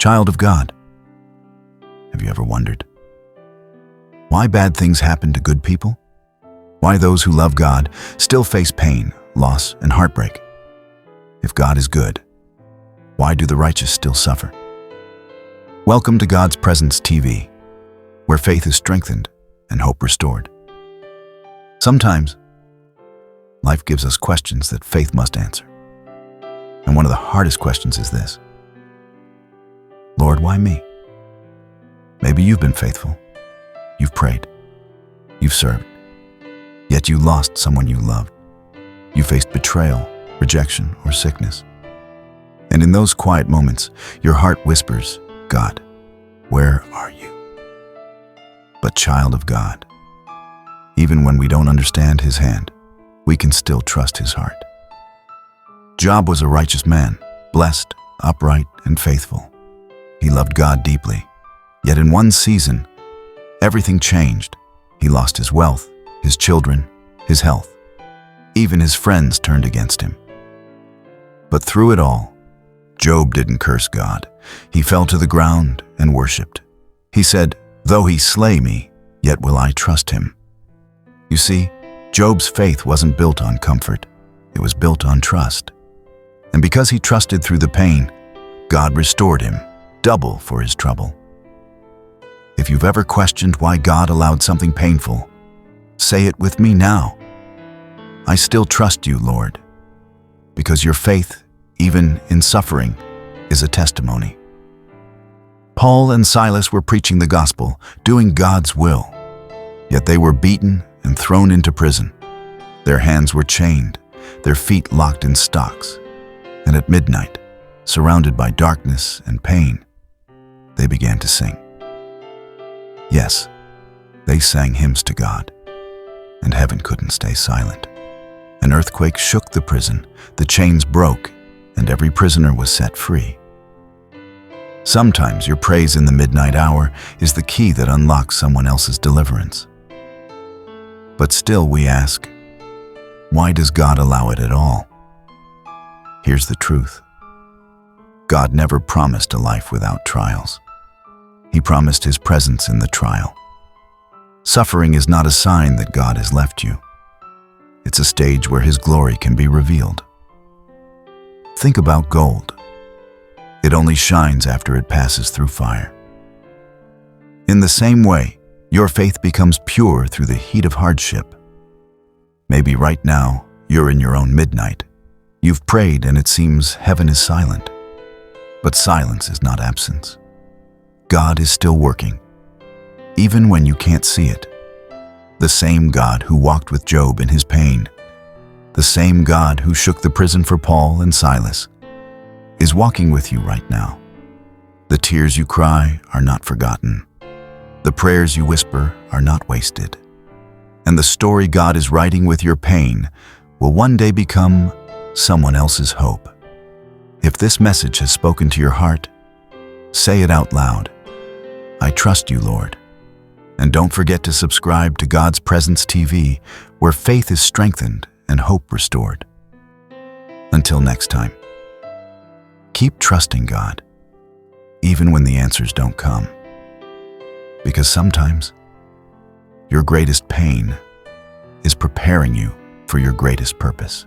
Child of God, have you ever wondered why bad things happen to good people? Why those who love God still face pain, loss, and heartbreak? If God is good, why do the righteous still suffer? Welcome to God's Presence TV, where faith is strengthened and hope restored. Sometimes, life gives us questions that faith must answer. And one of the hardest questions is this: Lord, why me? Maybe you've been faithful. You've prayed. You've served. Yet you lost someone you loved. You faced betrayal, rejection, or sickness. And in those quiet moments, your heart whispers, God, where are you? But child of God, even when we don't understand His hand, we can still trust His heart. Job was a righteous man, blessed, upright, and faithful. He loved God deeply. Yet in one season, everything changed. He lost his wealth, his children, his health. Even his friends turned against him. But through it all, Job didn't curse God. He fell to the ground and worshipped. He said, "Though he slay me, yet will I trust him." You see, Job's faith wasn't built on comfort. It was built on trust. And because he trusted through the pain, God restored him, double for his trouble. If you've ever questioned why God allowed something painful, say it with me now. I still trust you, Lord, because your faith, even in suffering, is a testimony. Paul and Silas were preaching the gospel, doing God's will, yet they were beaten and thrown into prison. Their hands were chained, their feet locked in stocks, and at midnight, surrounded by darkness and pain, they began to sing. Yes, they sang hymns to God, and heaven couldn't stay silent. An earthquake shook the prison, the chains broke, and every prisoner was set free. Sometimes your praise in the midnight hour is the key that unlocks someone else's deliverance. But still we ask, why does God allow it at all? Here's the truth. God never promised a life without trials. He promised His presence in the trial. Suffering is not a sign that God has left you. It's a stage where His glory can be revealed. Think about gold. It only shines after it passes through fire. In the same way, your faith becomes pure through the heat of hardship. Maybe right now, you're in your own midnight. You've prayed and it seems heaven is silent. But silence is not absence. God is still working, even when you can't see it. The same God who walked with Job in his pain, the same God who shook the prison for Paul and Silas, is walking with you right now. The tears you cry are not forgotten. The prayers you whisper are not wasted. And the story God is writing with your pain will one day become someone else's hope. If this message has spoken to your heart, say it out loud. I trust you, Lord. And don't forget to subscribe to God's Presence TV, where faith is strengthened and hope restored. Until next time, keep trusting God, even when the answers don't come. Because sometimes, your greatest pain is preparing you for your greatest purpose.